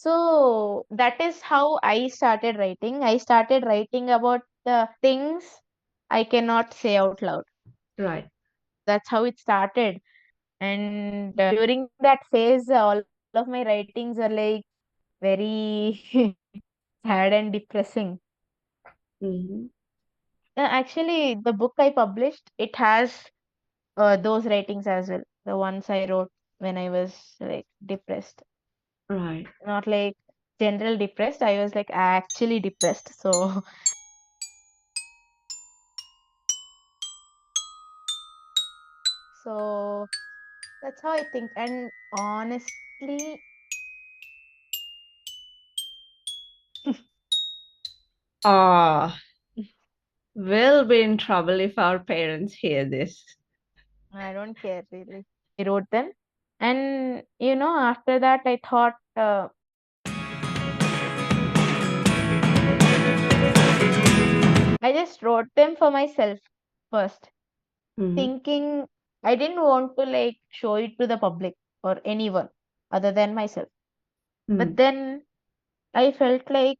So that is how I started writing. I started writing about the things I cannot say out loud. Right. That's how it started. And during that phase, all of my writings are like very sad and depressing. Mm-hmm. Actually, the book I published, it has those writings as well. The ones I wrote when I was like depressed. Right. Not like general depressed. I was like actually depressed. So, so that's how I think. And honestly, Ah, we'll be in trouble if our parents hear this. I don't care really. I wrote them. And after that, I thought I just wrote them for myself first, Mm-hmm. thinking I didn't want to like show it to the public or anyone other than myself. But Mm. then I felt like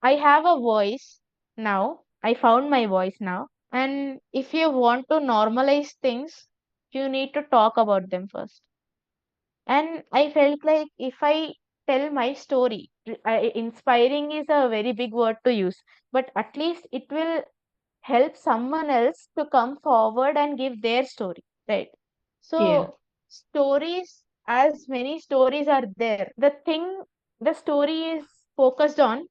I have a voice now. I found my voice now. And if you want to normalize things, you need to talk about them first. And I felt like if I tell my story, inspiring is a very big word to use, but at least it will help someone else to come forward and give their story, right? Yeah. So, stories, as many stories are there, the story is focused on,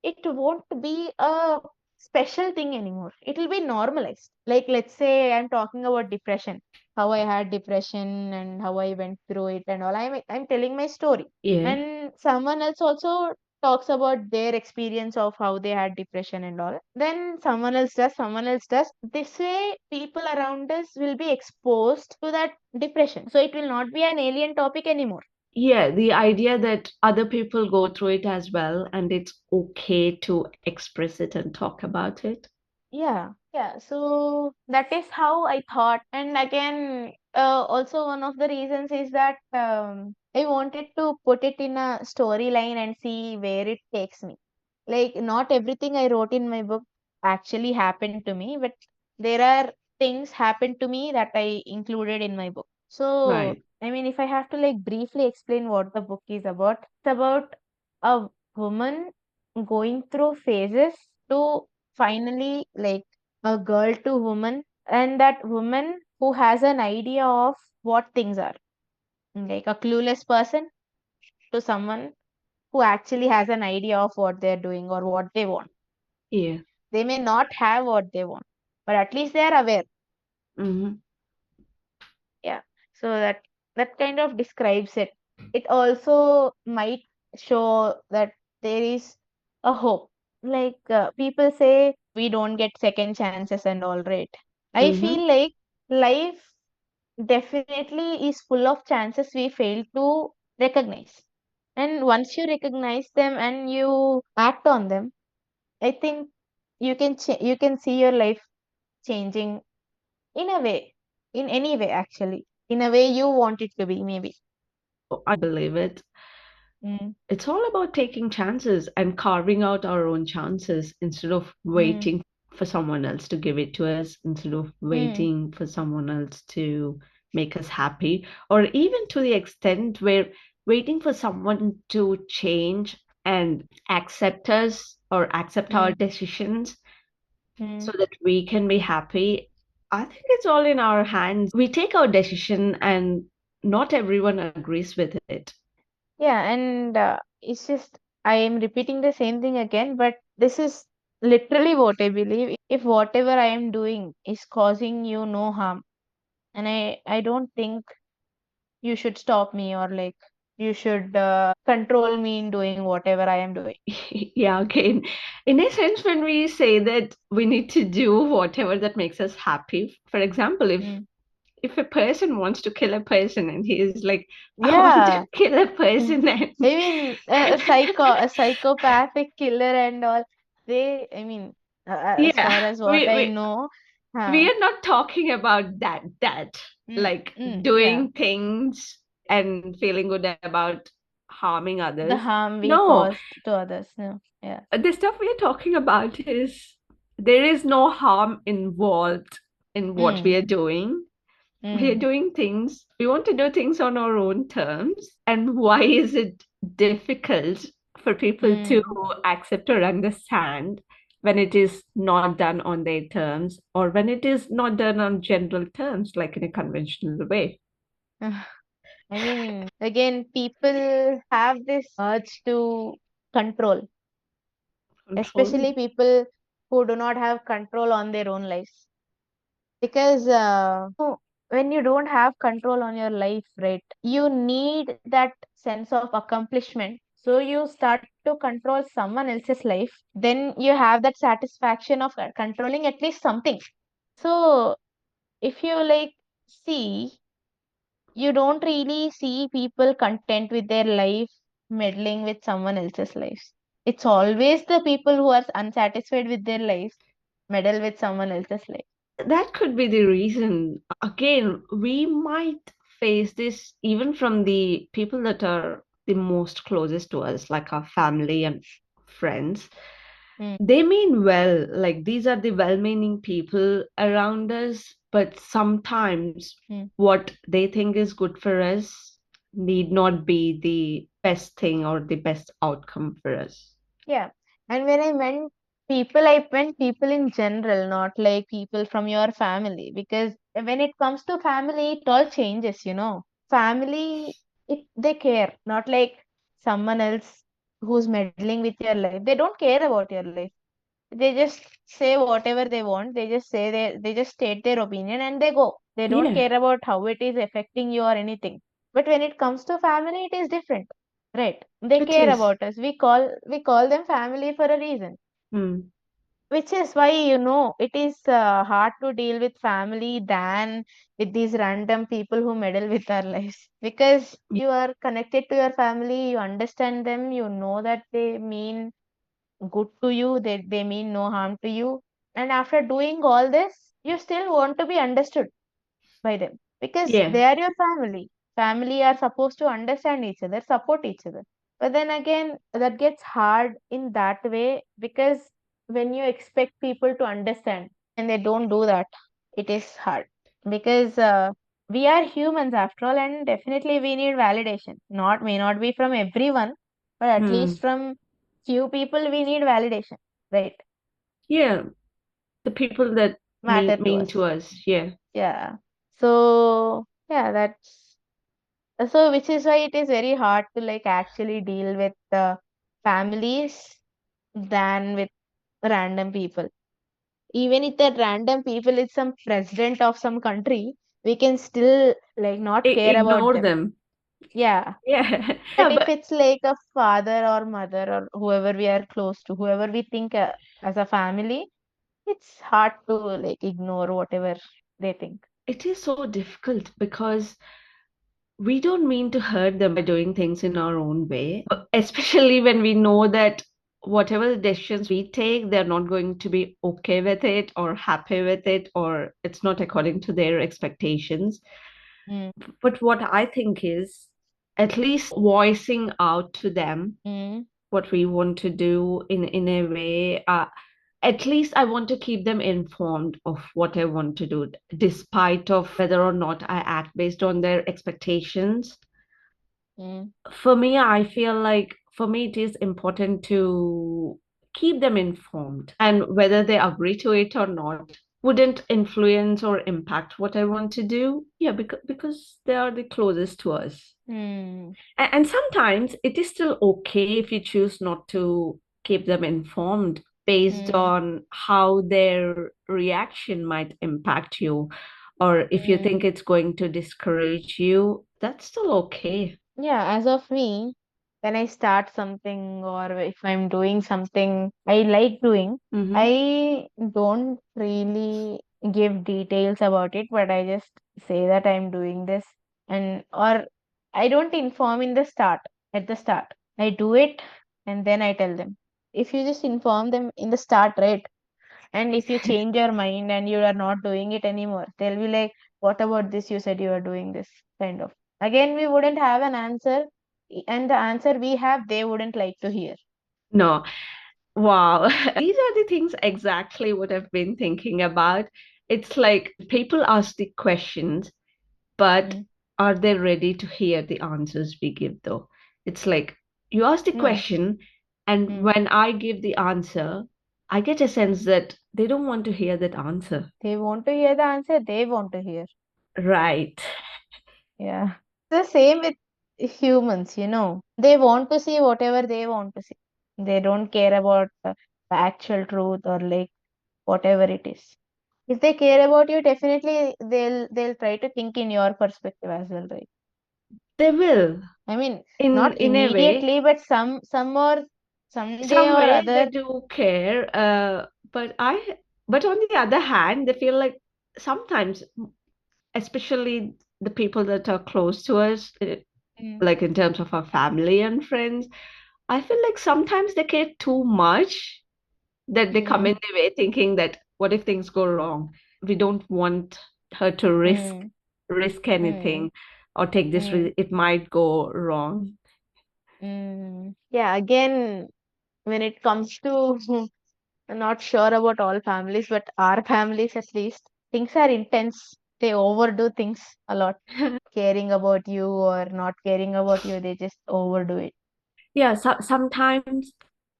it won't be a special thing anymore. It will be normalized. Like, let's say I'm talking about depression, how I had depression and how I went through it and all. I'm telling my story. Yeah. And someone else also talks about their experience of how they had depression and all. Then someone else does. This way, people around us will be exposed to that depression. So it will not be an alien topic anymore. Yeah, the idea that other people go through it as well, and it's okay to express it and talk about it. Yeah. So that is how I thought. And again, also one of the reasons is that I wanted to put it in a storyline and see where it takes me. Like, not everything I wrote in my book actually happened to me, but there are things happened to me that I included in my book. So, Right. I mean, if I have to like briefly explain what the book is about, it's about a woman going through phases to finally like a girl to woman, and that woman who has an idea of what things are, like a clueless person to someone who actually has an idea of what they're doing or what they want. Yeah. They may not have what they want, but at least they are aware. Mm-hmm. Yeah. So that kind of describes it. It also might show that there is a hope. Like people say we don't get second chances and all, right? I Mm-hmm. feel like life definitely is full of chances we fail to recognize. And once you recognize them and you act on them, I think you can see your life changing in a way, in any way actually, in a way you want it to be, maybe. I believe it. Mm, It's all about taking chances and carving out our own chances instead of mm, waiting for someone else to give it to us, instead of mm, waiting for someone else to make us happy, or even to the extent where waiting for someone to change and accept us or accept our mm, decisions so mm. that we can be happy. I think it's all in our hands. We take our decision, and not everyone agrees with it. Yeah, and it's just I am repeating the same thing again, but this is literally what I believe. If whatever I am doing is causing you no harm, and I don't think you should stop me or like you should control me in doing whatever I am doing. Yeah, okay. In a sense, when we say that we need to do whatever that makes us happy, for example, Mm. if a person wants to kill a person and he is like, I want to Yeah. kill a Mm. person and I mean, a psychopathic killer and all. I mean, as yeah, far as what we, I we know, we huh. are not talking about that Mm, like mm, yeah. doing things and feeling good about harming The others. harm we No, caused to others. No. Yeah. the stuff we're talking about is there is no harm involved in what we Mm, are doing. We are mm, doing things, we want to do things on our own terms. And why is it difficult for people to mm. accept or understand when it is not done on their terms or when it is not done on general terms, like in a conventional way? I mean, again, people have this urge to control, Control? especially people who do not have control on their own lives. Because when you don't have control on your life, right, you need that sense of accomplishment. So you start to control someone else's life. Then you have that satisfaction of controlling at least something. So if you like see, you don't really see people content with their life meddling with someone else's lives. It's always the people who are unsatisfied with their lives meddle with someone else's life. That could be the reason. Again, we might face this even from the people that are the most closest to us, like our family and friends. Mm, They mean well, like these are the well-meaning people around us, but sometimes mm. what they think is good for us need not be the best thing or the best outcome for us. Yeah. And when I meant people, I meant people in general, not like people from your family. Because when it comes to family, it all changes, you know. Family, they care, not like someone else who's meddling with your life. They don't care about your life. They just say whatever they want. They just say they just state their opinion and they go. They don't Yeah, care about how it is affecting you or anything. But when it comes to family, it is different. Right. They it care is. about us. We call them family for a reason. Hmm. Which is why, it is hard to deal with family than with these random people who meddle with our lives. Because you are connected to your family, you understand them, you know that they mean good to you, they mean no harm to you. And after doing all this, you still want to be understood by them because Yeah, they are your family. Family are supposed to understand each other, support each other. But then again, that gets hard in that way because when you expect people to understand and they don't do that, it is hard because we are humans after all, and definitely we need validation. Not may not be from everyone, but at hmm. least from few people we need validation, right? Yeah, the people that Matter to mean us. to us. Yeah. Yeah. So yeah, that's so which is why it is very hard to like actually deal with the families than with random people. Even if that random people is some president of some country, we can still like not care about Ignore them. them. Yeah. Yeah. But Yeah, if but it's like a father or mother or whoever we are close to, whoever we think as a family, it's hard to like ignore whatever they think. it is so difficult because we don't mean to hurt them by doing things in our own way, especially when we know that whatever the decisions we take, they're not going to be okay with it or happy with it, or it's not according to their expectations. Mm, But what I think is at least voicing out to them mm, what we want to do in a way. At least I want to keep them informed of what I want to do, despite of whether or not I act based on their expectations. mm, For me, I feel like for me it is important to keep them informed, and whether they agree to it or not wouldn't influence or impact what I want to do. Yeah, because they are the closest to us. mm, And sometimes it is still okay if you choose not to keep them informed based mm, on how their reaction might impact you, or if you mm. think it's going to discourage you, that's still okay. Yeah, as of me, when I start something or if I'm doing something I like doing, Mm-hmm. I don't really give details about it, but I just say that I'm doing this and or I don't inform in the start, at the start. I do it and then I tell them. If you just inform them in the start, right? And if you change your mind and you are not doing it anymore, they'll be like, what about this? You said you were doing this kind of. Again, we wouldn't have an answer. and the answer we have, they wouldn't like to hear. No. Wow. These are the things exactly what I've been thinking about. It's like people ask the questions, but Mm, are they ready to hear the answers we give, though? It's like you ask the no. question, and Mm, when I give the answer, I get a sense that they don't want to hear that answer. they want to hear the answer they want to hear. Right. Yeah. The same with humans, they want to see whatever they want to see. They don't care about the actual truth or like whatever it is. If they care about you, definitely they'll try to think in your perspective as well, right? They will. I mean, In not in a way, immediately, but some or someday some or way they other. do care. But on the other hand, they feel like sometimes, especially the people that are close to us, Mm, like in terms of our family and friends, I feel like sometimes they care too much that they come mm, in their way thinking that what if things go wrong? We don't want her to mm, risk mm, anything or take this mm, risk. It might go wrong. Yeah, again, when it comes to I'm not sure about all families, but our families at least, things are intense. They overdo things a lot. Caring about you or not caring about you, they just overdo it. Yeah, sometimes,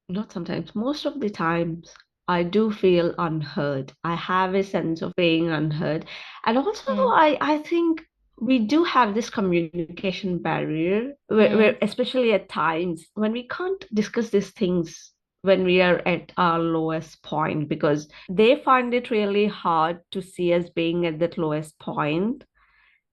not sometimes, most of the times, I do feel unheard. I have a sense of being unheard. And also, Mm, I think we do have this communication barrier mm, where, especially at times, when we can't discuss these things when we are at our lowest point, because they find it really hard to see us being at that lowest point.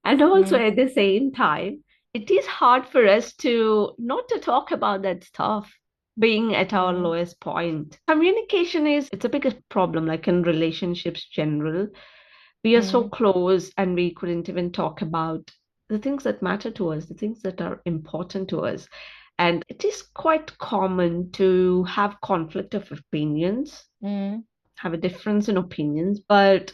And also mm, at the same time, it is hard for us to not to talk about that stuff being at our mm, lowest point. Communication is it's a biggest problem, like in relationships general. We are so mm, close and we couldn't even talk about the things that matter to us, the things that are important to us. And it is quite common to have conflict of opinions, mm, have a difference in opinions, but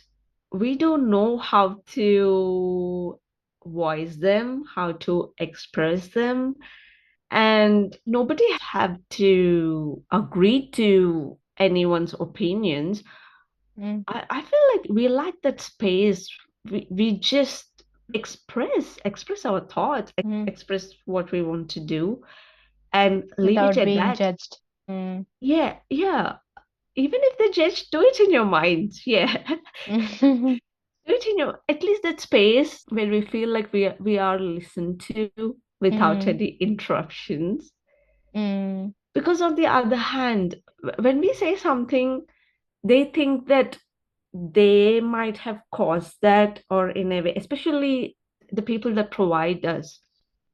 we don't know how to voice them, how to express them, and nobody have to agree to anyone's opinions. mm, I feel like we lack that space. We just express our thoughts, mm. express what we want to do, and leave it Without at being that. judged. Mm. Yeah, yeah. Even if they just do it in your mind, yeah. Do it in your at least that space where we feel like we are listened to without Mm, any interruptions. mm, Because on the other hand, when we say something, they think that they might have caused that, or in a way, especially the people that provide us,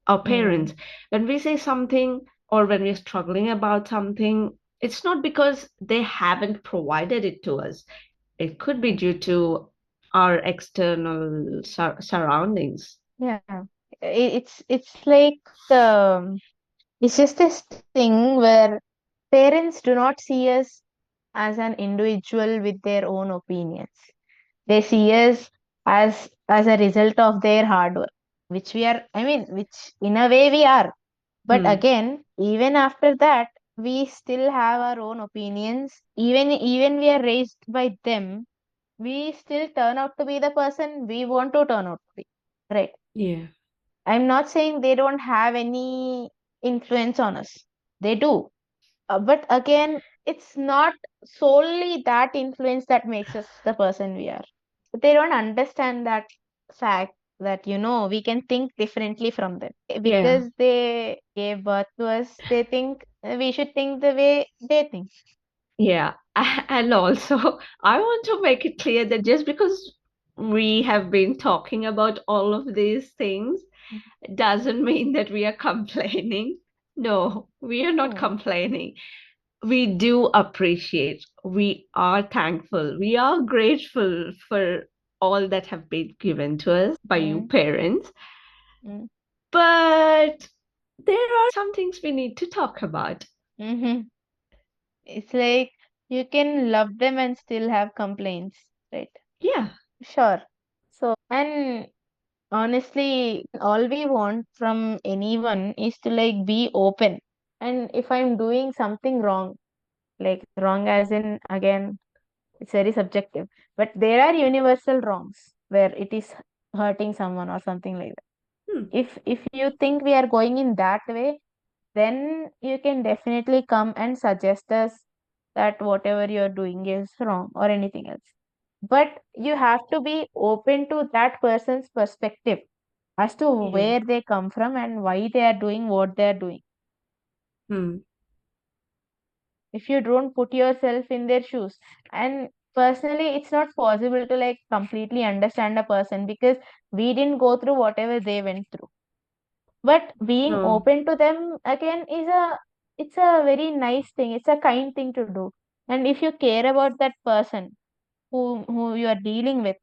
our mm, parents. When we say something or when we're struggling about something, it's not because they haven't provided it to us. It could be mm. due to our external surroundings. Yeah. It's like it's just this thing where parents do not see us as an individual with their own opinions. They see us as a result of their hard work, which we are, I mean, which in a way we are. But Hmm. again, even after that, we still have our own opinions. Even we are raised by them, we still turn out to be the person we want to turn out to be. Right. Yeah. I'm not saying they don't have any influence on us. They do. But again, it's not solely that influence that makes us the person we are. They don't understand that fact that, we can think differently from them. Yeah. Because they gave birth to us, they think we should think the way they think. Yeah. And also, I want to make it clear that just because we have been talking about all of these things doesn't mean that we are complaining. No, we are not No. complaining. We do appreciate, we are thankful, we are grateful for all that have been given to us by you Mm, parents. mm, But there are some things we need to talk about. mhm. It's like you can love them and still have complaints, right? Yeah. Sure. And Honestly, all we want from anyone is to like be open. And if I'm doing something wrong, like wrong as in again, it's very subjective, but there are universal wrongs where it is hurting someone or something like that. Hmm. If you think we are going in that way, then you can definitely come and suggest us that whatever you're doing is wrong or anything else. But you have to be open to that person's perspective as to Yeah. where they come from and why they are doing what they are doing. Hmm. If you don't put yourself in their shoes, and personally, it's not possible to like completely understand a person because we didn't go through whatever they went through. But being No, open to them again is a, it's a very nice thing, it's a kind thing to do. And if you care about that person who you are dealing with,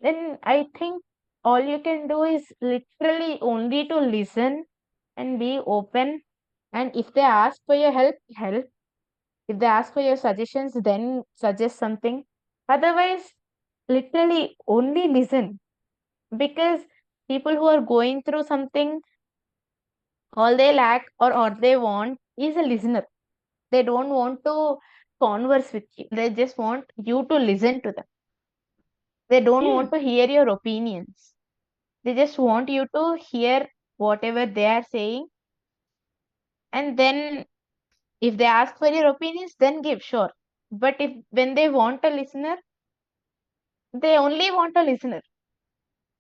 then I think all you can do is literally only to listen and be open. And if they ask for your help, help. If they ask for your suggestions, then suggest something. Otherwise, literally only listen. Because people who are going through something, all they lack or they want is a listener. They don't want to converse with you. They just want you to listen to them. They don't yeah, want to hear your opinions. They just want you to hear whatever they are saying. And then if they ask for your opinions, then give, sure. But if when they want a listener, they only want a listener.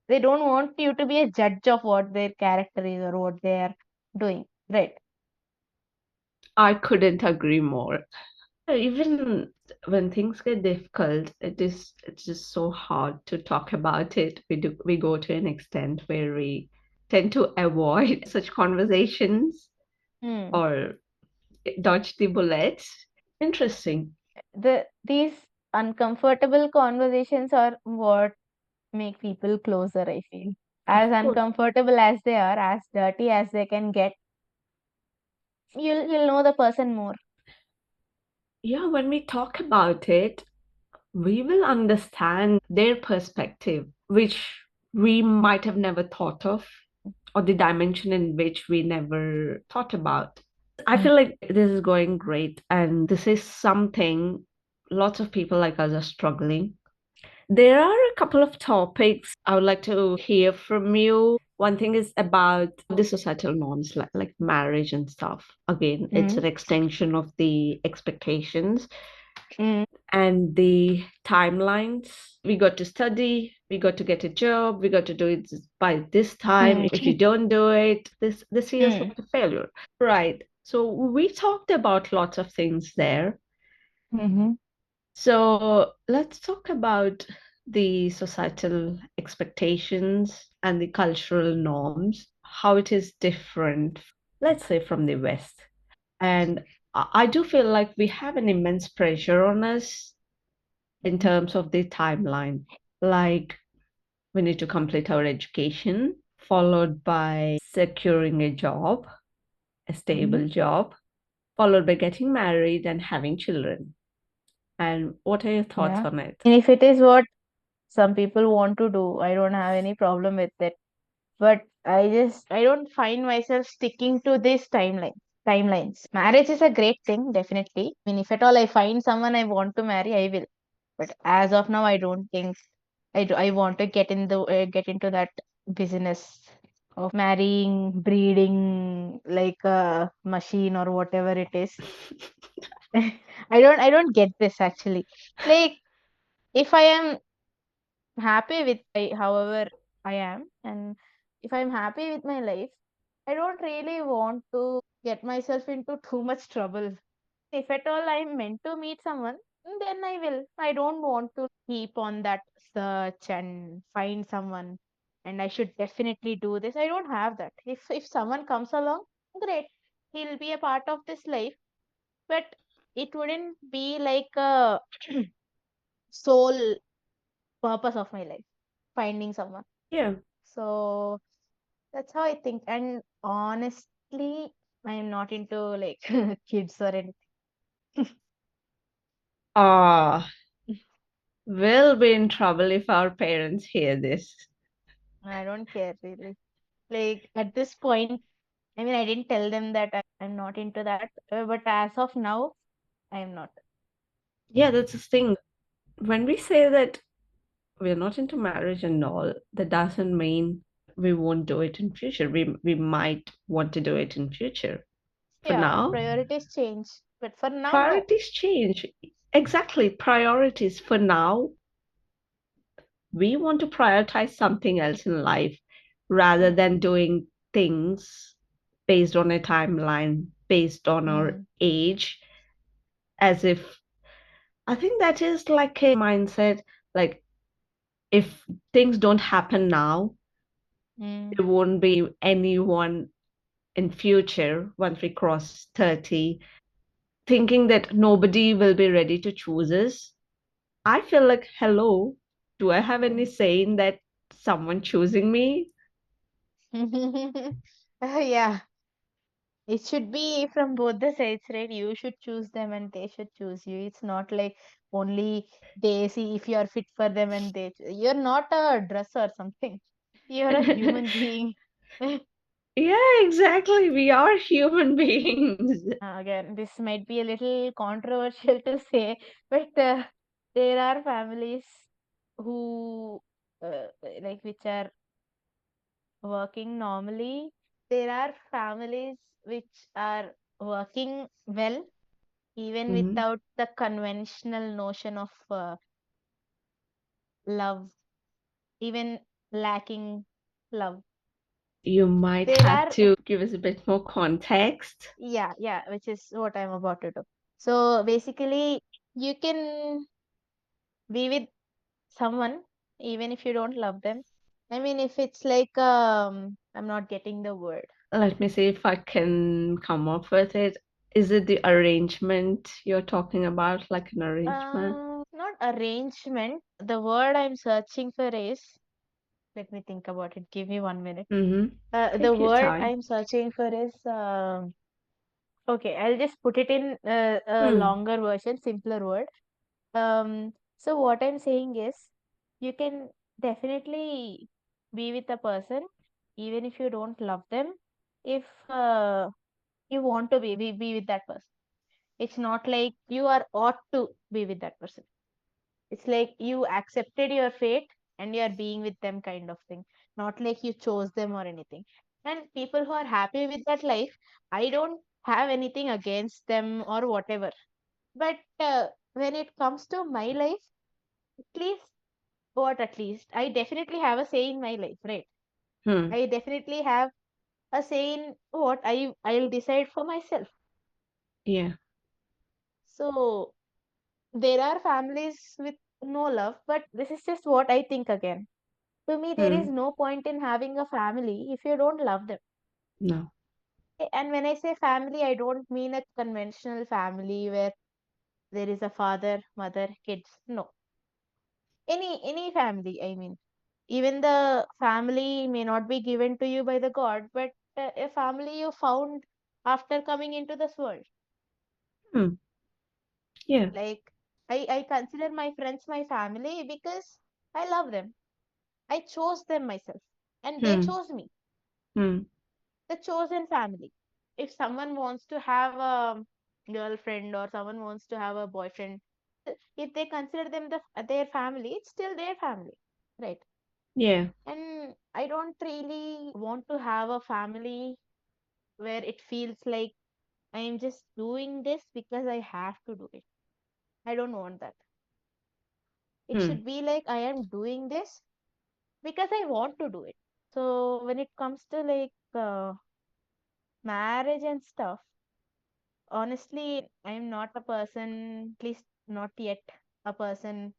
They don't want you to be a judge of what their character is or what they are doing. Right. I couldn't agree more. Even when things get difficult, it's just so hard to talk about it. We go to an extent where we tend to avoid such conversations Hmm. or dodge the bullets. Interesting. These uncomfortable conversations are what make people closer, I feel. As Of course. uncomfortable as they are, as dirty as they can get, you'll know the person more. Yeah, when we talk about it, we will understand their perspective, which we might have never thought of, or the dimension in which we never thought about. I feel like this is going great, and this is something lots of people like us are struggling. There are a couple of topics I would like to hear from you. One thing is about the societal norms, like marriage and stuff. Again, it's Mm. an extension of the expectations Mm. and the timelines. We got to study, we got to get a job, we got to do it by this time. Mm. If you don't do it, this year's Mm. like a failure. Right. So we talked about lots of things there. Mm-hmm. So let's talk about the societal expectations and the cultural norms, how it is different, let's say, from the West. And I do feel like we have an immense pressure on us in terms of the timeline. Like, we need to complete our education, followed by securing a job, a Mm-hmm. stable job, followed by getting married and having children. And what are your thoughts Yeah. on it? And if it is what some people want to do, I don't have any problem with it. But I don't find myself sticking to this timelines. Marriage is a great thing, definitely. I mean, if at all I find someone I want to marry, I will. But as of now, I don't think I want to get into that business of marrying, breeding like a machine or whatever it is. I don't get this actually. Like if I am happy with however I am, and if I'm happy with my life, I don't really want to get myself into too much trouble. If at all I'm meant to meet someone, then I will. I don't want to keep on that search and find someone, and I should definitely do this. I don't have that. If someone comes along, great. He'll be a part of this life, but it wouldn't be like a sole purpose of my life, finding someone. Yeah. So that's how I think. And honestly, I am not into like kids or anything. Ah, we'll be in trouble if our parents hear this. I don't care really. Like at this point, I mean, I didn't tell them that I'm not into that, but as of now, I'm not. Yeah, that's the thing. When we say that we're not into marriage and all, that doesn't mean we won't do it in future. We might want to do it in future. For Yeah, now, priorities change, but for now, no. priorities change. Exactly, priorities. For now, we want to prioritize something else in life rather Mm, than doing things based on a timeline, based on our mm, age, as if I think that is like a mindset. Like, if things don't happen now, mm, there won't be anyone in future once we cross 30, thinking that nobody will be ready to choose us. I feel like, hello, do I have any mm. say in that someone choosing me? Yeah, it should be from both the sides, right? You should choose them and they should choose you. It's not like only they see if you are fit for them and you're not a dress or something. You're a human being. Yeah, exactly. We are human beings. Again, this might be a little controversial to say, but there are families who, like, which are working normally. There are families which are working well, even Mhm. without the conventional notion of love, even lacking love. You might There have are, to give us a bit more context. yeah, yeah, which is what I'm about to do. So basically, you can be with someone even if you don't love them. I mean, if it's like, I'm not getting the word. Let me see if I can come up with it. Is it the arrangement you're talking about, like an arrangement? Not arrangement. The word I'm searching for is, let me think about it. Give me 1 minute. Mm-hmm. The Take your word time. I'm searching for is, okay, I'll just put it in a Hmm. longer version, simpler word. So what I'm saying is, you can definitely be with a person even if you don't love them. If you want to be with that person, it's not like you are ought to be with that person. It's like you accepted your fate and you are being with them, kind of thing. Not like you chose them or anything. And people who are happy with that life, I don't have anything against them or whatever. But when it comes to my life, at least, what at least, I definitely have a say in my life, right? Hmm. I definitely have a say in what I'll decide for myself. Yeah. So there are families with no love, but this is just what I think again. To me, there is Hmm. no point in having a family if you don't love them. No. And when I say family, I don't mean a conventional family where there is a father, mother, kids. No, any family. I mean, even the family may not be given to you by the God, but a family you found after coming into this world. Hmm. Yeah. Like, I consider my friends my family because I love them. I chose them myself, and they Hmm. chose me. Hmm. The chosen family. If someone wants to have a girlfriend or someone wants to have a boyfriend, if they consider them their family, it's still their family, right? Yeah. And I don't really want to have a family where it feels like I am just doing this because I have to do it. I don't want that. It Hmm. should be like I am doing this because I want to do it. So when it comes to like marriage and stuff, honestly, I'm not a person, at least not yet, a person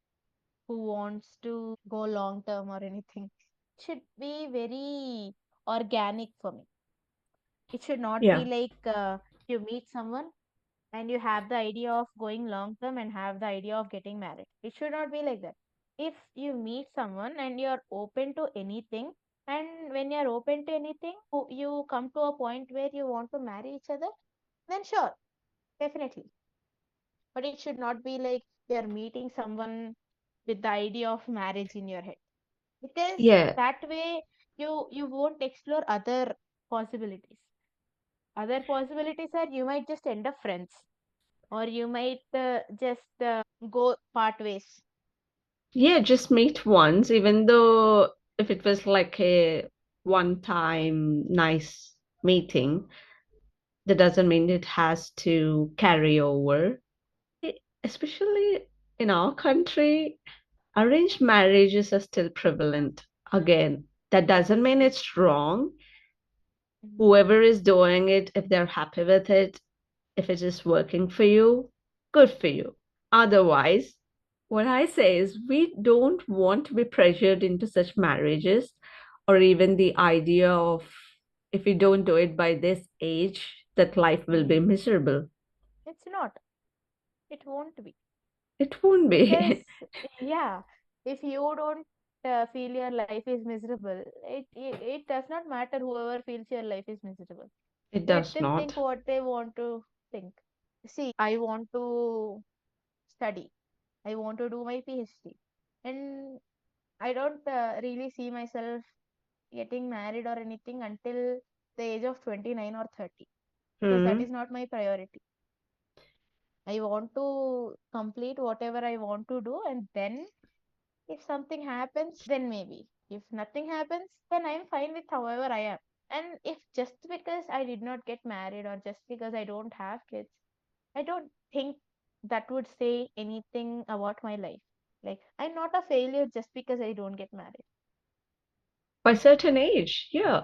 who wants to go long term or anything. It should be very organic for me. It should not be Yeah. like you meet someone and you have the idea of going long term and have the idea of getting married. It should not be like that. If you meet someone and you're open to anything, and when you're open to anything, you come to a point where you want to marry each other, then sure, definitely. But it should not be like you're meeting someone with the idea of marriage in your head. Because Yeah. that way, you won't explore other possibilities. Other possibilities are you might just end up friends, or you might just go part ways. Yeah, just meet once, even though if it was like a one time nice meeting, that doesn't mean it has to carry over. Especially in our country, arranged marriages are still prevalent. Again, that doesn't mean it's wrong. Mhm. Whoever is doing it, if they're happy with it, if it is working for you, good for you. Otherwise, what I say is we don't want to be pressured into such marriages, or even the idea of if we don't do it by this age, that life will be Mm. miserable. It's not. It won't be. It won't Because, be. yeah, if you don't feel your life is miserable, it does not matter whoever feels your life is miserable. It Let does them think not. what they want to think. See, I want to study. I want to do my PhD. And I don't really see myself getting married or anything until the age of 29 or 30, because that Hmm. is not my priority. I want to complete whatever I want to do, and then if something happens, then maybe. If nothing happens, then I'm fine with however I am. And if just because I did not get married or just because I don't have kids, I don't think that would say anything about my life. Like, I'm not a failure just because I don't get married. By certain age, yeah.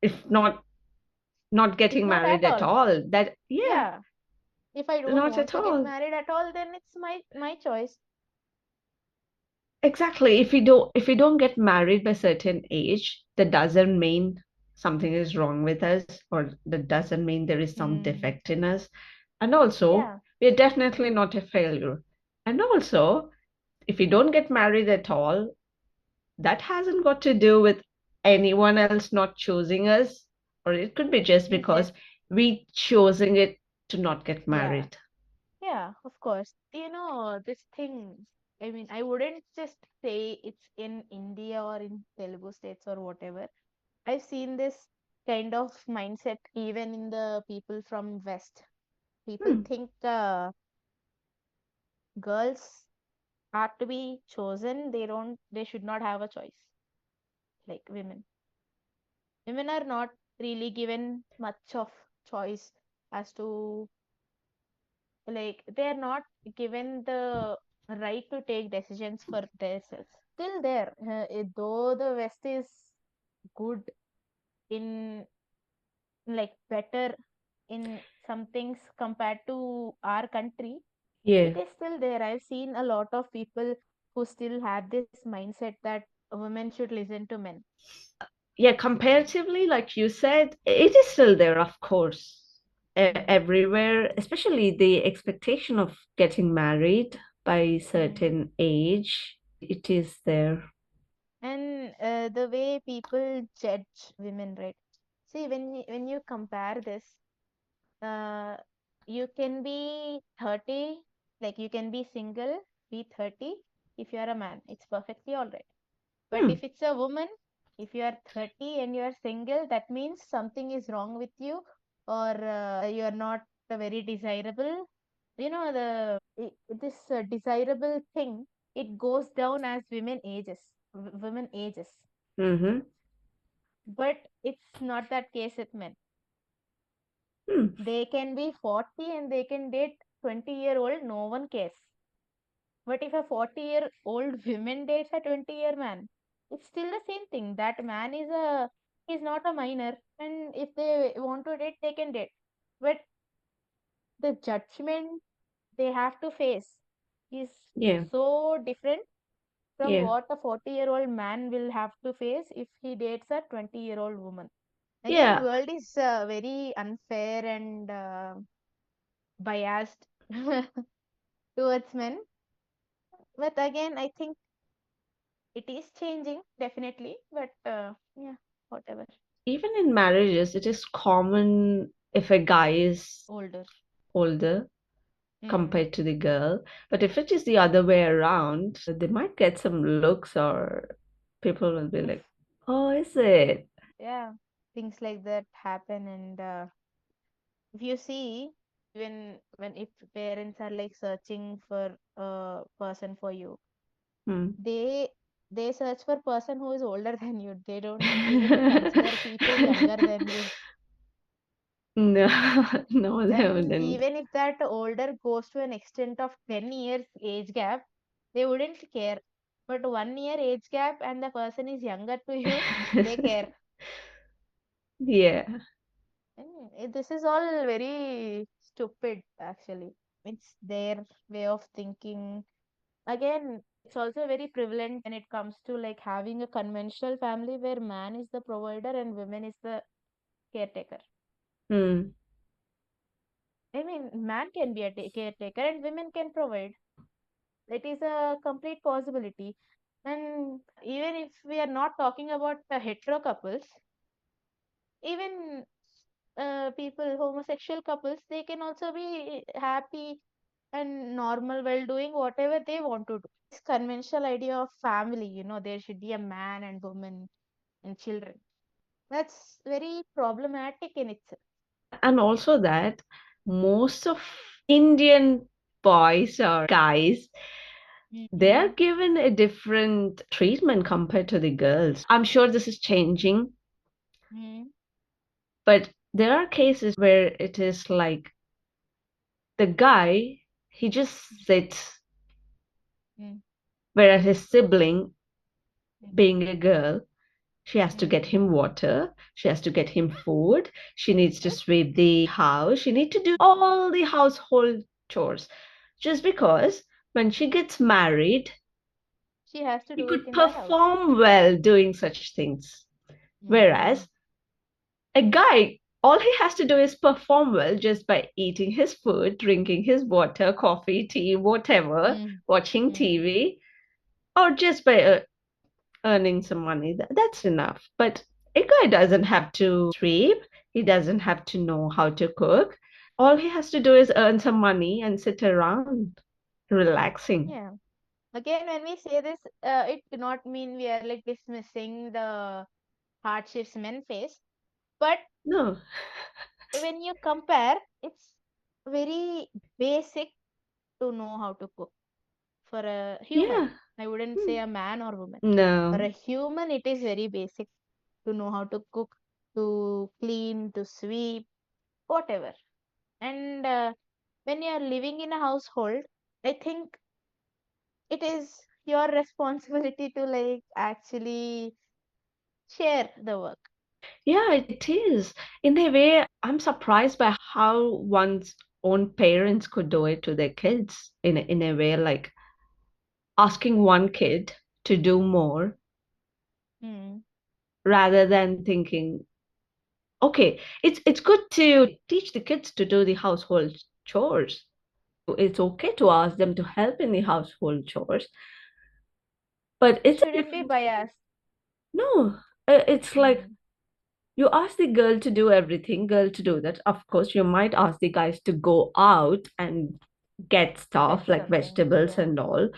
If not If getting not married at at all. all, that yeah, Yeah. If I don't not want at to get all. married at all, then it's my choice. Exactly. If we don't get married by certain age, that doesn't mean something is wrong with us, or that doesn't mean there is some Hmm. defect in us. And also, Yeah. we're definitely not a failure. And also, if we don't get married at all, that hasn't got to do with anyone else not choosing us, or it could be just Yes, yes. because we choosing it to not get Yeah. married. Yeah, of course. This thing, I mean, I wouldn't just say it's in India or in Telugu states or whatever. I've seen this kind of mindset even in the people from West. People Hmm. think girls are to be chosen. They should not have a choice like women. Women are not really given much of choice as to, like, they are not given the right to take decisions for themselves. Still there, though the West is good in, like, better in some things compared to our country, Yeah. it is still there. I've seen a lot of people who still have this mindset that women should listen to men. Yeah, comparatively, like you said, it is still there, of course, Mm. everywhere, especially the expectation of getting married by Mm. certain age. It is there. And the way people judge women, right? See, when you compare this, uh, you can be 30, like you can be single, be 30. If you are a man, it's perfectly all right. But Hmm. if it's a woman, if you are 30 and you are single, that means something is wrong with you, or you are not very desirable. This desirable thing, it goes down as women ages. Mm-hmm. But it's not that case with men. Hmm. They can be 40 and they can date 20-year-old, no one cares. But if a 40-year-old woman dates a 20-year man, it's still the same thing. That man he's not a minor, and if they want to date, they can date. But the judgment they have to face is Yeah. so different from Yeah. what a 40-year-old man will have to face if he dates a 20-year-old woman. Again, Yeah. world is very unfair and biased towards men. But again, I think it is changing definitely. But yeah, whatever. Even in marriages, it is common if a guy is Older. older Mm. compared to the girl. But if it is the other way around, they might get some looks, or people will be like, Oh, is it? Yeah, things like that happen. And if you see, when if parents are like searching for a person for you, Hmm. they they search for person who is older than you. They don't even consider people younger than you. No, no, they And wouldn't. even if that older goes to an extent of 10 years age gap, they wouldn't care. But 1 year age gap and the person is younger to you, they care. Yeah. And this is all very stupid, actually. It's their way of thinking. Again, it's also very prevalent when it comes to like having a conventional family where man is the provider and women is the caretaker. Hmm. I mean, man can be a caretaker and women can provide. It is a complete possibility. And even if we are not talking about the hetero couples, even people, homosexual couples, they can also be happy and normal while doing whatever they want to do. This conventional idea of family, there should be a man and woman and children. That's very problematic in itself. And also that most of Indian boys or guys, they are Mm-hmm. given a different treatment compared to the girls. I'm sure this is changing, Mm-hmm. but there are cases where it is like the guy, he just sits, whereas his sibling, being a girl, she has to get Mm-hmm. him water, she has to get him food, she needs to Yep, sweep the house, she needs to do all the household chores. Just because when she gets married, she has to she do it could in the house. perform well doing such things. Mm-hmm. Whereas a guy, all he has to do is perform well just by eating his food, drinking his water, coffee, tea, whatever, watching Mm-hmm. TV, or just by earning some money. That's enough. But a guy doesn't have to sweep, he doesn't have to know how to cook. All he has to do is earn some money and sit around relaxing. Yeah. Again, when we say this, it do not mean we are like dismissing the hardships men face. But No. when you compare, it's very basic to know how to cook for a human. Yeah. I wouldn't Hmm. say a man or woman. For No. a human, it is very basic to know how to cook, to clean, to sweep, whatever. And when you are living in a household, I think it is your responsibility to like actually share the work. Yeah, it is. In a way, I'm surprised by how one's own parents could do it to their kids in a way, like asking one kid to do more Hmm. rather than thinking, okay, it's good to teach the kids to do the household chores. It's okay to ask them to help in the household chores, but It it's a shouldn't be different thing. biased. No, it's like Hmm. you ask the girl to do everything, girl to do that. Of course, you might ask the guys to go out and get stuff Fetch like something. vegetables Yeah. and all.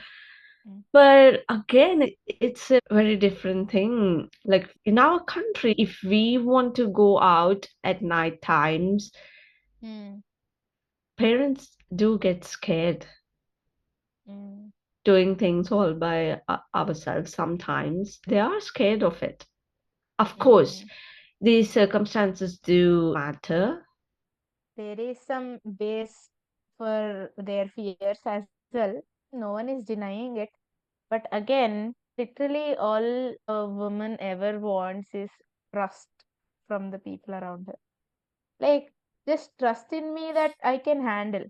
Hmm. But again, it's a very different thing. Like in our country, if we want to go out at night times, Hmm. parents do get scared Hmm. doing things all by ourselves sometimes. They are scared of it. Of course, Hmm. these circumstances do matter. There is some base for their fears as well. No one is denying it. But again, literally all a woman ever wants is trust from the people around her. Like, just trust in me that I can handle.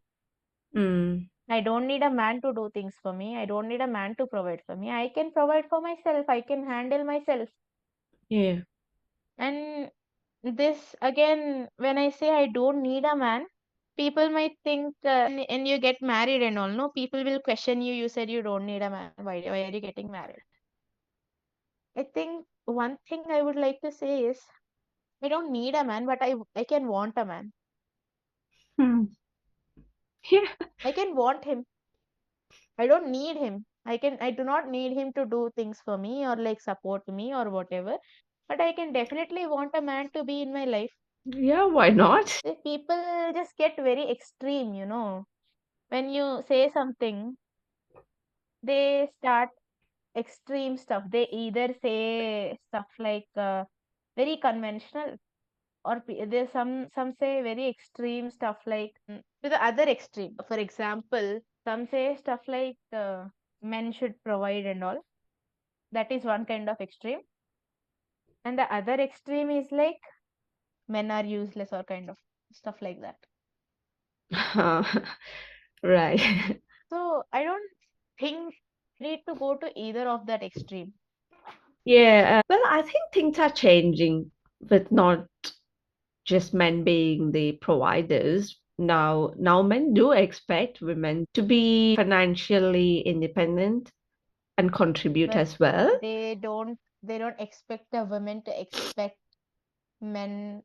Mm, I don't need a man to do things for me. I don't need a man to provide for me. I can provide for myself. I can handle myself. yeah. And this again, when I say I don't need a man, people might think, and you get married and all, no, people will question you. You said you don't need a man. Why are you getting married? I think one thing I would like to say is I don't need a man, but I can want a man. Hmm. Yeah. I can want him. I don't need him. I do not need him to do things for me or like support me or whatever, but I can definitely want a man to be in my life. Yeah, why not? The people just get very extreme, you know. When you say something, they start extreme stuff. They either say stuff like very conventional, or there's some say very extreme stuff like to the other extreme. For example, some say stuff like men should provide and all. That is one kind of extreme, and the other extreme is like men are useless or kind of stuff like that. Right. So I don't think need to go to either of that extreme. Yeah, well, I think things are changing with not just men being the providers. Now men do expect women to be financially independent and contribute But as well. they don't expect the women to expect men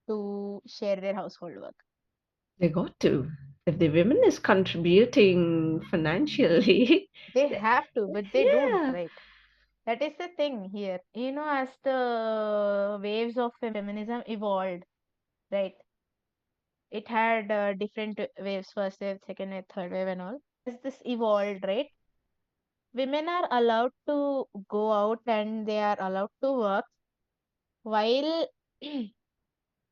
to share their household work. They got to. If the women is contributing financially, They have to, but they don't, yeah. right? That is the thing here. As the waves of feminism evolved, right? It had different waves, first wave, second wave, third wave, and all. As this evolved, right? Women are allowed to go out and they are allowed to work while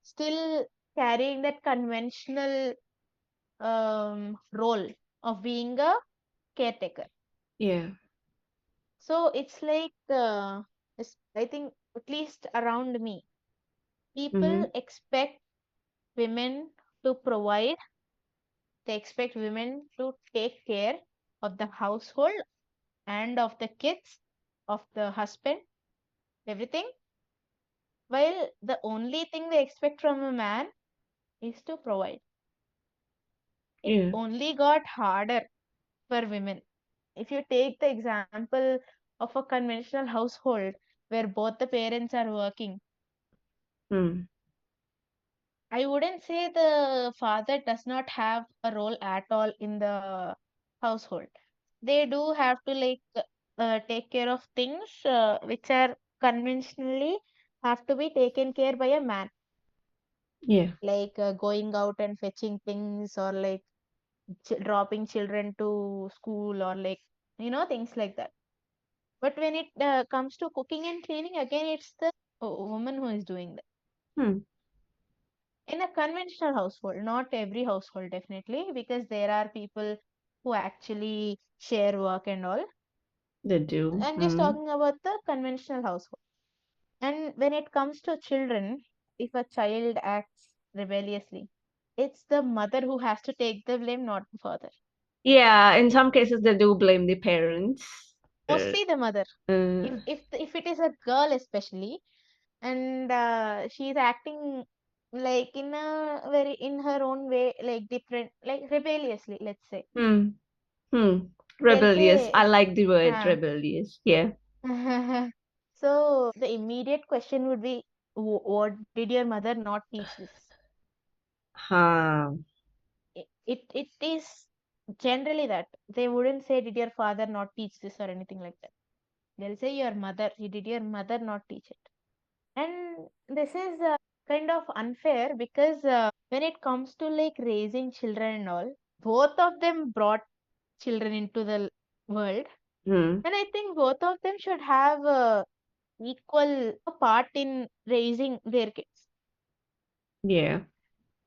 still carrying that conventional role of being a caretaker. Yeah. So it's like, I think, at least around me, Mm-hmm. people expect women to provide, they expect women to take care of the household and of the kids, of the husband, everything. While the only thing they expect from a man is to provide. It Yeah. only got harder for women. If you take the example of a conventional household where both the parents are working, Mm. I wouldn't say the father does not have a role at all in the household. They do have to like take care of things which are conventionally have to be taken care by a man, Yeah. like going out and fetching things or like dropping children to school or like things like that. But when it comes to cooking and cleaning, again, it's the woman who is doing that. Hmm. In a conventional household, not every household, definitely, because there are people who actually share work and all. They do. I'm just Mm. talking about the conventional household. And when it comes to children, if a child acts rebelliously, it's the mother who has to take the blame, not the father. Yeah, in some cases they do blame the parents. Uh, Mostly the mother. If uh, if it is a girl especially, and she's acting like in a very in her own way, like different, like rebelliously, let's say, hmm. Hmm. they'll Rebellious. say I like the word uh, rebellious. Yeah. so the immediate question would be, what did your mother not teach this? Huh. It is generally that they wouldn't say, did your father not teach this or anything like that. They'll say, your mother, did your mother not teach it? And this is kind of unfair because when it comes to like raising children and all, both of them brought children into the world. Hmm. And I think both of them should have equal part in raising their kids. Yeah.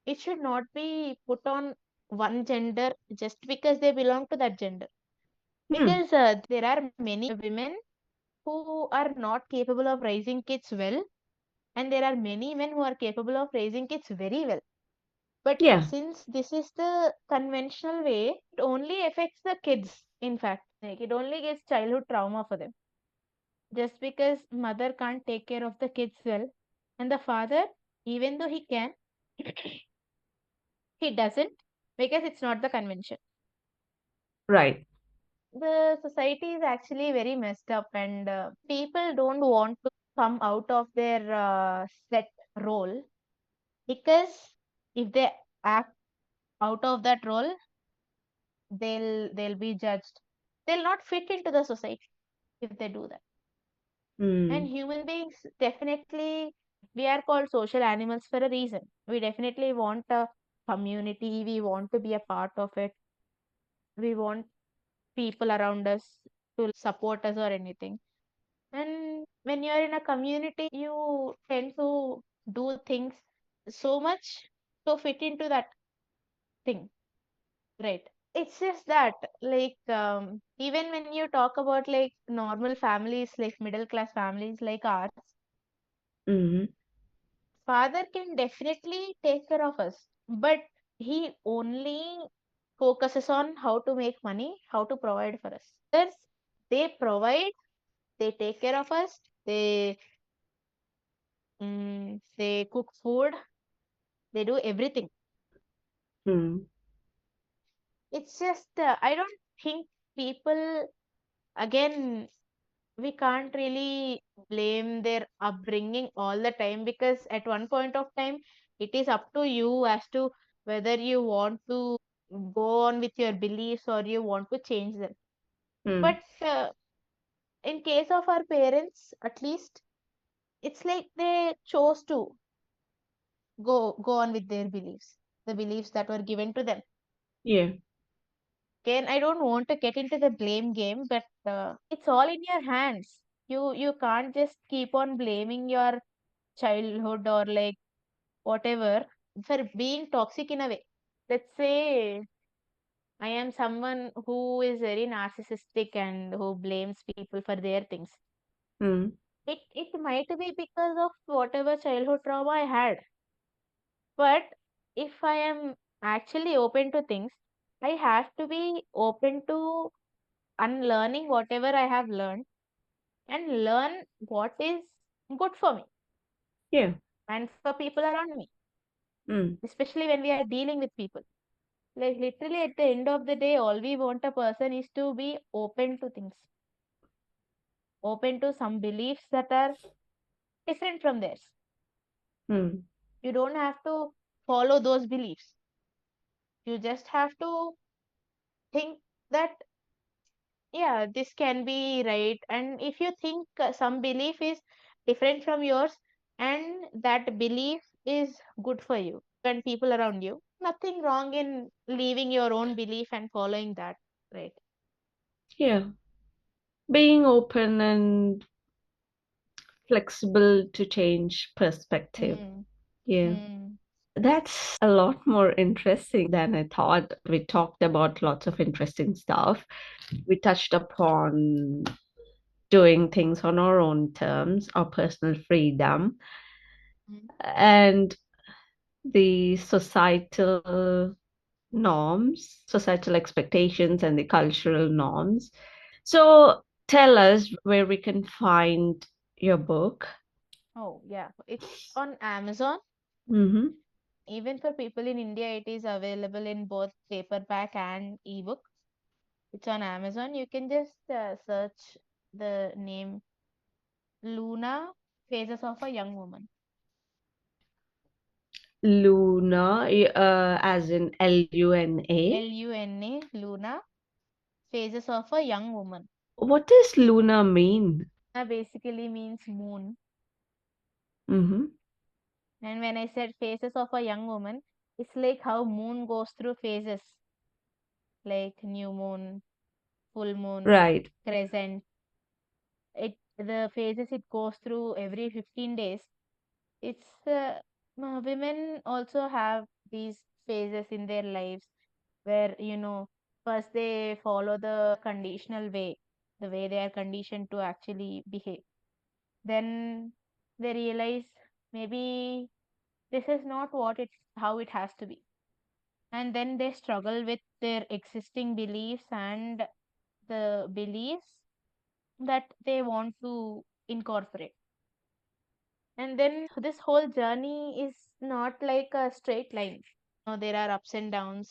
It should not be put on one gender just because they belong to that gender. Hmm. Because there are many women who are not capable of raising kids well, and there are many men who are capable of raising kids very well. But Yeah. since this is the conventional way, it only affects the kids, in fact. Like it only gives childhood trauma for them. Just because mother can't take care of the kids well, and the father, even though he can, he doesn't because it's not the convention. Right. The society is actually very messed up, and people don't want to come out of their set role because if they act out of that role, they'll be judged. they'll not fit into the society if they do that. And Mm. human beings definitely, we are called social animals for a reason. We definitely want a community, we want to be a part of it, we want people around us to support us or anything. And when you're in a community, you tend to do things so much to fit into that thing, right? It's just that, like, even when you talk about like normal families, like middle class families like ours, Mm. father can definitely take care of us, but he only focuses on how to make money, how to provide for us. Others, they provide, they take care of us, they cook food, they do everything. Mm. It's just, I don't think people, again, we can't really blame their upbringing all the time, because at one point of time, it is up to you as to whether you want to go on with your beliefs or you want to change them. Mm. But in case of our parents, at least, it's like they chose to go on with their beliefs, the beliefs that were given to them. Yeah. Again, I don't want to get into the blame game, but it's all in your hands. You can't just keep on blaming your childhood or like whatever for being toxic in a way. Let's say I am someone who is very narcissistic and who blames people for their things. Mm. It might be because of whatever childhood trauma I had. But if I am actually open to things, I have to be open to unlearning whatever I have learned and learn what is good for me Yeah. and for people around me, Mm. especially when we are dealing with people. Like literally at the end of the day, all we want a person is to be open to things, open to some beliefs that are different from theirs. Mm. You don't have to follow those beliefs. You just have to think that, yeah, this can be right. And if you think some belief is different from yours and that belief is good for you and people around you, nothing wrong in leaving your own belief and following that, right? Yeah. Being open and flexible to change perspective. Hmm. Yeah. Hmm. That's a lot more interesting than I thought. We talked about lots of interesting stuff. We touched upon doing things on our own terms, our personal freedom, Mm. and the societal norms, societal expectations, and the cultural norms. So tell us where we can find your book. Oh, yeah. It's on Amazon. Mm-hmm. Even for people in India, it is available in both paperback and ebook. It's on Amazon. You can just search the name Luna, Phases of a Young Woman. Luna, as in Luna. Luna, Luna, Phases of a Young Woman. What does Luna mean? Luna basically means moon. Mm-hmm. And when I said phases of a young woman, it's like how moon goes through phases, like new moon, full moon, Right. crescent. It the phases it goes through every 15 days. It's women also have these phases in their lives where, first they follow the conditional way, the way they are conditioned to actually behave. Then they realize maybe this is not what it how it has to be. And then they struggle with their existing beliefs and the beliefs that they want to incorporate. And then this whole journey is not like a straight line. There are ups and downs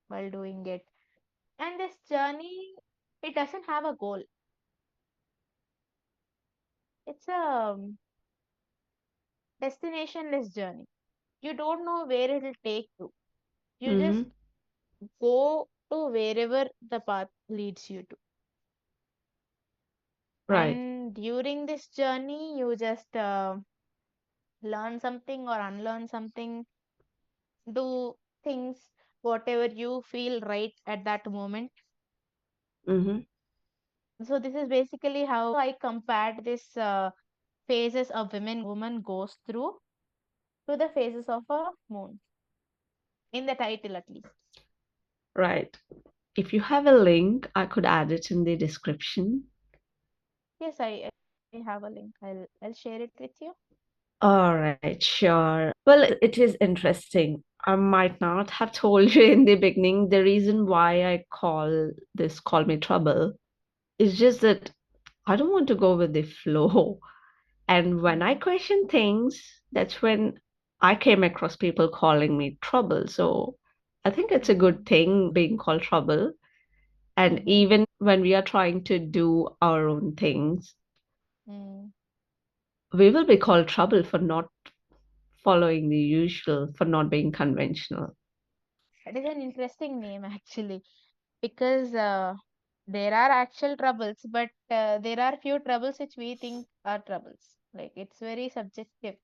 while doing it. And this journey, it doesn't have a goal. It's a destinationless journey. You don't know where it'll take you. You just Mm-hmm. go to wherever the path leads you to. Right. And during this journey, you just learn something or unlearn something, do things whatever you feel right at that moment. Mm-hmm. So this is basically how I compared this phases a woman goes through to the phases of a moon, in the title at least. Right. If you have a link, I could add it in the description. Yes, I have a link. I'll share it with you. All right, sure. Well, it is interesting. I might not have told you in the beginning the reason why I call this Call Me Trouble is just that I don't want to go with the flow. And when I Mm-hmm. question things, that's when I came across people calling me trouble. So I think it's a good Mm-hmm. thing being called trouble. And Mm-hmm. even when we are trying to do our own things, Mm. we will be called trouble for not following the usual, for not being conventional. That is an interesting name actually, because there are actual troubles, but there are few troubles which we think are troubles. Like it's very subjective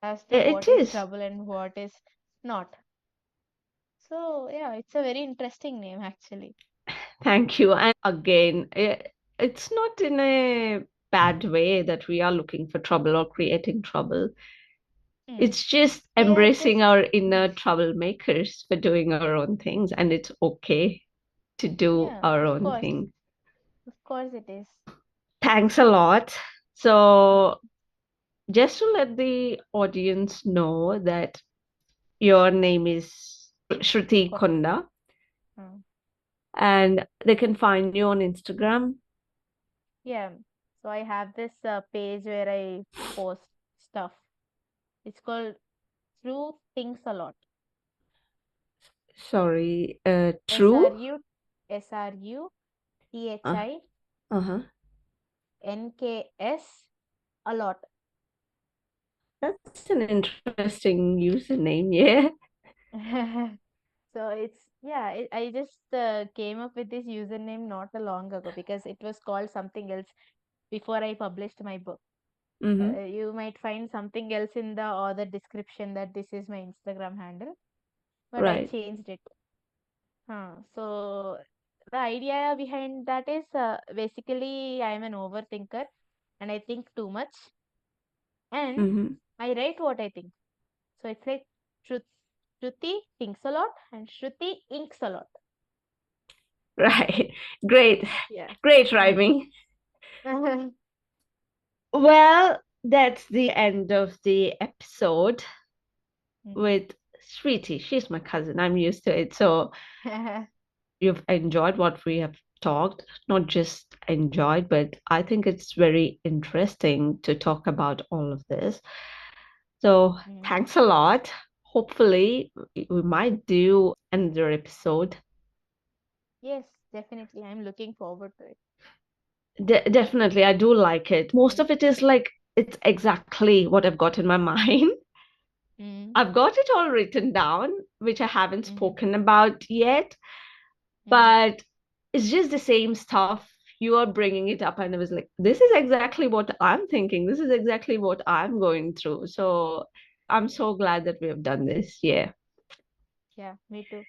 as to It what is is. trouble and what is not. So yeah, it's a very interesting name actually. Thank you. And again, it's not in a bad way that we are looking for trouble or creating trouble. Hmm. It's just We are embracing just our inner troublemakers for doing our own things, and it's okay to do yeah, our own thing. of course it is. Thanks a lot. So, just to let the audience know that your name is Shruthi Con- Konda, uh, and they can find you on Instagram. yeah. So I have this page where I post stuff. It's called True Thinks a Lot. Sorry, S True. R U Uh, SRUTHINKS uh-huh. a lot. That's an interesting username, yeah. So it's yeah, I just came up with this username not a long ago because it was called something else before I published my book. Mm-hmm. You might find something else in the other description that this is my Instagram handle, but I Right. changed it. So the idea behind that is basically I'm an overthinker and I think too much and Mm-hmm. I write what I think. So it's like Shruti, Shruti thinks a lot and Shruti inks a lot. Right. Great. Yeah. Great Mm. rhyming. Well, that's the end of the episode Mhm. with Sweetie. She's my cousin. I'm used to it. So you've enjoyed what we have talked, not just enjoyed, but I think it's very interesting to talk about all of this. So Mm. thanks a lot. Hopefully, we might do another episode. Yes, definitely. I'm looking forward to it. Definitely, I do like it. Most Mm. of it is like it's exactly what I've got in my mind. Mm. I've got it all written down, which I haven't Mm. spoken about yet, Mm. but it's just the same stuff. You are bringing it up, and I was like, this is exactly what I'm thinking. This is exactly what I'm going through. So I'm so glad that we have done this. Yeah. Yeah, me too.